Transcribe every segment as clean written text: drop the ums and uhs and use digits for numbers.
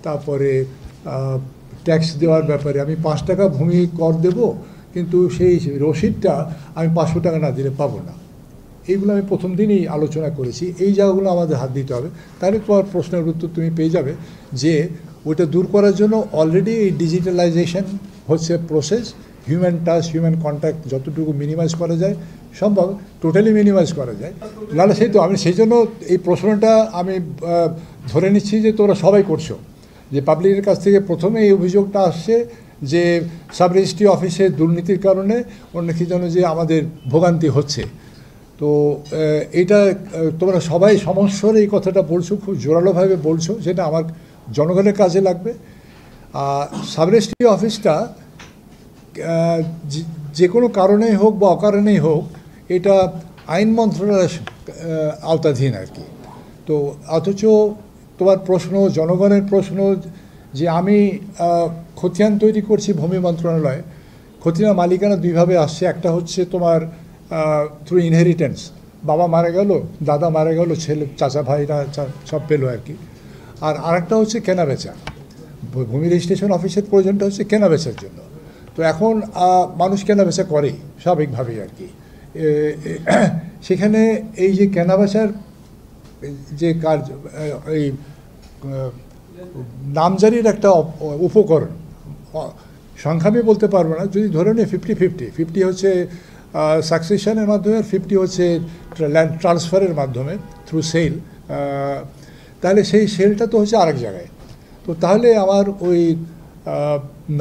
তারপরে ট্যাক্স দেওয়ার ব্যাপারে আমি 5 টাকা ভূমি কর দেব, কিন্তু সেই রসিদটা আমি 500 টাকা না দিলে পাবো না। এইগুলো আমি প্রথম দিনই আলোচনা করেছি। এই জায়গাগুলো আমাদের হাত দিতে হবে, তাহলে তোমার প্রশ্নের উত্তর তুমি পেয়ে যাবে যে ওইটা দূর করার জন্য অলরেডি এই ডিজিটালাইজেশন হচ্ছে process. Human touch, human contact যতটুকু মিনিমাইজ করা যায় সম্ভব টোটালি মিনিমাইজ করা যায়। নাহলে সেই তো আমি সেই জন্য এই প্রশ্নটা আমি ধরে নিচ্ছি যে তোরা সবাই করছো, যে পাবলিকের কাছ থেকে প্রথমে এই অভিযোগটা আসছে যে সাব রেজিস্ট্রি অফিসে দুর্নীতির কারণে অন্য কি যেন যে আমাদের ভোগান্তি হচ্ছে। তো এটা তোমরা সবাই সমস্যার এই কথাটা বলছো, খুব জোরালোভাবে বলছো, যেটা আমার জনগণের কাজে লাগবে। সাব রেজিস্ট্রি অফিসটা যে কোনো কারণেই হোক বা অকারণেই হোক এটা আইন মন্ত্রণালয়ের আওতাধীন আর কি। তো অথচ তোমার প্রশ্ন, জনগণের প্রশ্ন যে আমি খতিয়ান তৈরি করছি ভূমি মন্ত্রণালয়ে, খতিয়ান মালিকানা দুইভাবে আসছে। একটা হচ্ছে তোমার থ্রু ইনহেরিটেন্স, বাবা মারা গেল, দাদা মারা গেল, ছেলে চাচা ভাইরা সব পেলো আর কি। আর আরেকটা হচ্ছে কেনা বেচা। ভূমি রেজিস্ট্রেশন অফিসের প্রয়োজনটা হচ্ছে কেনা বেচার জন্য। তো এখন মানুষ কেনা বেচা করে স্বাভাবিকভাবেই আর কি। সেখানে এই যে কেনা বেচার যে কাজ, এই নামজারির একটা উপকরণ, সংখ্যা আমি বলতে পারবো না, যদি ধরে নিই 50-50 হচ্ছে সাকসেশনের মাধ্যমে, আর 50 হচ্ছে ল্যান্ড ট্রান্সফারের মাধ্যমে থ্রু সেল, তাহলে সেই সেলটা তো হচ্ছে আরেক জায়গায়। তো তাহলে আমার ওই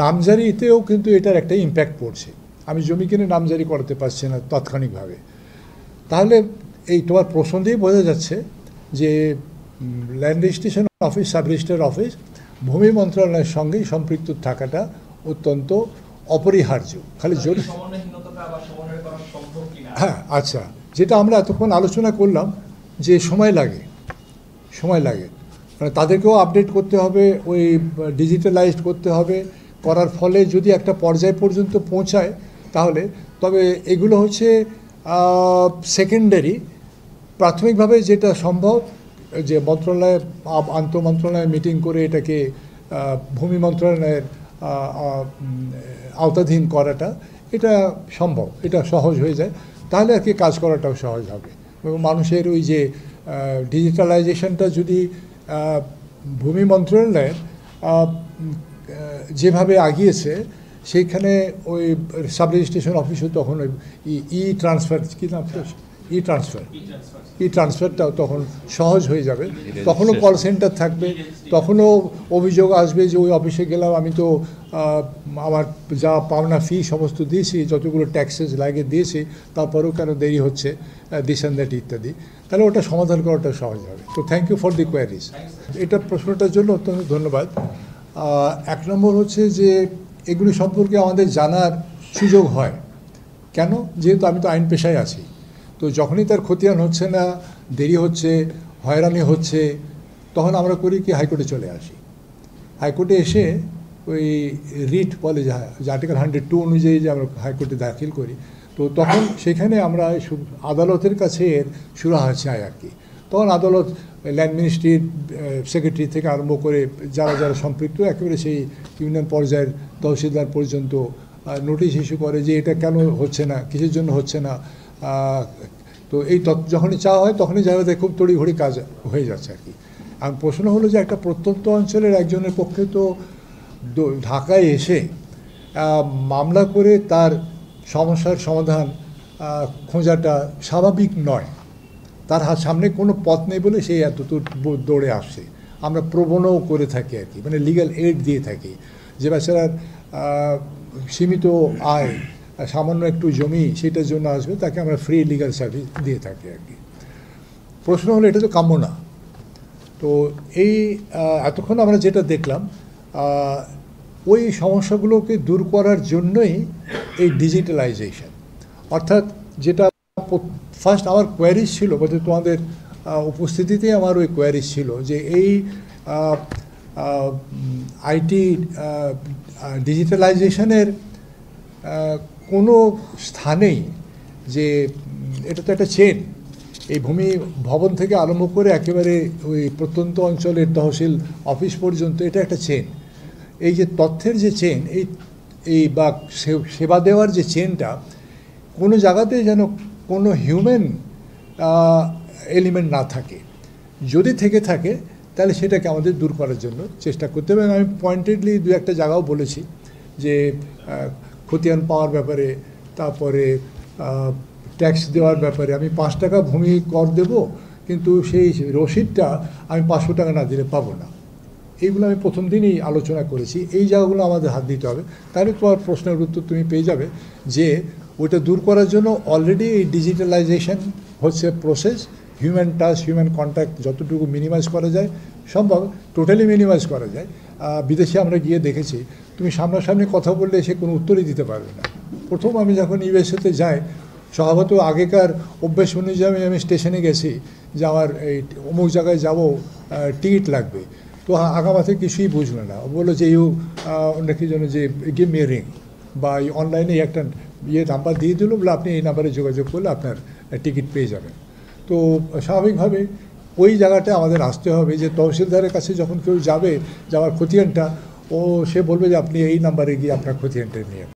নামজারিতেও কিন্তু এটার একটা ইম্প্যাক্ট পড়ছে। আমি জমি কিনে নামজারি করাতে পারছি না তাৎক্ষণিকভাবে। তাহলে এই তোমার প্রশ্ন দিয়ে বোঝা যাচ্ছে যে land registration office, sub registrar office ভূমি মন্ত্রণালয়ের সঙ্গেই সম্পৃক্ত থাকাটা অত্যন্ত অপরিহার্য। খালি জোর, হ্যাঁ আচ্ছা, যেটা আমরা এতক্ষণ আলোচনা করলাম যে সময় লাগে, মানে তাদেরকেও আপডেট করতে হবে, ওই ডিজিটালাইজড করতে হবে, করার ফলে যদি একটা পর্যায় পর্যন্ত পৌঁছায় তাহলে, তবে এগুলো হচ্ছে সেকেন্ডারি। প্রাথমিকভাবে যেটা সম্ভব যে মন্ত্রণালয়ে আন্তঃমন্ত্রণালয় মিটিং করে এটাকে ভূমি মন্ত্রণালয়ের আওতাধীন করাটা, এটা সম্ভব, এটা সহজ হয়ে যায়, তাহলে আর কি কাজ করাটাও সহজ হবে। এবং মানুষের ওই যে ডিজিটালাইজেশনটা যদি ভূমি মন্ত্রণালয়ের যেভাবে আগিয়েছে, সেইখানে ওই সাব রেজিস্ট্রেশন অফিসে তখন ওই ট্রান্সফার কী নাম, ট্রান্সফারটাও তখন সহজ হয়ে যাবে। তখনও কল সেন্টার থাকবে, তখনও অভিযোগ আসবে যে ওই অফিসে গেলাম, আমি তো আমার যা পাওনা ফি সমস্ত দিয়েছি, যতগুলো ট্যাক্সেস লাগে দিয়েছি, তারপরেও কেন দেরি হচ্ছে, দিস অ্যান্ড দ্যাট ইত্যাদি। তাহলে ওটা সমাধান করাটা সহজ হবে। তো thank you for the queries. এটা প্রশ্নটার জন্য অত্যন্ত ধন্যবাদ। 1 নম্বর হচ্ছে যে এগুলি সম্পর্কে আমাদের জানার সুযোগ হয় কেন, যেহেতু আমি তো আইন পেশায় আছি। তো যখনই তার খতিয়ান হচ্ছে না, দেরি হচ্ছে, হয়রানি হচ্ছে, তখন আমরা করি কি, হাইকোর্টে চলে আসি। হাইকোর্টে এসে ওই রিট বলে যে আর্টিকেল 102 অনুযায়ী যে আমরা হাইকোর্টে দাখিল করি, তো তখন সেখানে আমরা আদালতের কাছে এর সুরাহা চাই আর কি। তখন আদালত ল্যান্ড মিনিস্ট্রির সেক্রেটারি থেকে আরম্ভ করে যারা যারা সম্পৃক্ত, একেবারে সেই ইউনিয়ন পর্যায়ের তহসিলদার পর্যন্ত নোটিশ ইস্যু করে যে এটা কেন হচ্ছে না, কিসের জন্য হচ্ছে না। তো এই যখনই চাওয়া হয় তখনই যাওয়া যায়, খুব তড়িঘড়ি কাজ হয়ে যাচ্ছে আর কি। আর প্রশ্ন হলো যে একটা প্রত্যন্ত অঞ্চলের একজনের পক্ষে তো ঢাকায় এসে মামলা করে তার সমস্যার সমাধান খোঁজাটা স্বাভাবিক নয়। তার সামনে কোনো পথ নেই বলে সেই এতদূর দৌড়ে আসছে। আমরা প্রবণও করে থাকি আর কি, মানে লিগ্যাল এইড দিয়ে থাকি। যে বেচারার সীমিত আয়, সামান্য একটু জমি, সেটার জন্য আসবে, তাকে আমরা ফ্রি লিগ্যাল সার্ভিস দিয়ে থাকি আর কি। প্রশ্ন হলো এটা তো কাম্য না। তো এই এতক্ষণ আমরা যেটা দেখলাম, ওই সমস্যাগুলোকে দূর করার জন্যই এই ডিজিটালাইজেশন। অর্থাৎ যেটা ফার্স্ট আমার কোয়ারিজ ছিল, বলতে তোমাদের উপস্থিতিতেই আমার ওই কোয়ারিজ ছিল যে এই আইটি ডিজিটালাইজেশনের কোনো স্থানেই যে এটা তো একটা চেন, এই ভূমি ভবন থেকে আরম্ভ করে একেবারে ওই প্রত্যন্ত অঞ্চলের তহসিল অফিস পর্যন্ত এটা একটা চেন। এই যে তথ্যের যে চেন, এই বা সেবা দেওয়ার যে চেনটা, কোনো জায়গাতে যেন কোনো হিউম্যান এলিমেন্ট না থাকে। যদি থেকে থাকে তাহলে সেটাকে আমাদের দূর করার জন্য চেষ্টা করতে হবে। আমি পয়েন্টেডলি দু একটা জায়গাও বলেছি যে খতিয়ান পাওয়ার ব্যাপারে, তারপরে ট্যাক্স দেওয়ার ব্যাপারে। আমি 5 টাকা ভূমি কর দেব, কিন্তু সেই রসিদটা আমি 500 টাকা না দিলে পাবো না। এইগুলো আমি প্রথম দিনই আলোচনা করেছি। এই জায়গাগুলো আমাদের হাত দিতে হবে, তাহলে তোমার প্রশ্নের উত্তর তুমি পেয়ে যাবে যে ওইটা দূর করার জন্য অলরেডি এই ডিজিটালাইজেশন হচ্ছে process. Human touch, human contact যতটুকু মিনিমাইজ করা যায় সম্ভব টোটালি মিনিমাইজ করা যায়। বিদেশে আমরা গিয়ে দেখেছি, তুমি সামনাসামনি কথা বললে সে কোনো উত্তরই দিতে পারবে না। প্রথম আমি যখন ইউএসএতে যাই, স্বভাবত আগেকার অভ্যেস অনুযায়ী আমি স্টেশনে গেছি যে আমার এই অমুক জায়গায় যাব, টিকিট লাগবে। তো আগামাতে কিছুই বুঝলো না, বললো যে অন্য কি জন্য যে গিভ মি রিং, বা এই অনলাইনে একটা নাম্বার দিয়ে দিল, বলে আপনি এই নাম্বারে যোগাযোগ করলে আপনার টিকিট পেয়ে যাবেন। তো স্বাভাবিকভাবে ওই জায়গাটা আমাদের আসতে হবে যে তহসিলদারের কাছে যখন কেউ যাবে, যাওয়ার খতিয়ানটা, সে বলবে যে আপনি এই নাম্বারে গিয়ে আপনার খতিয়ানটা নিয়ে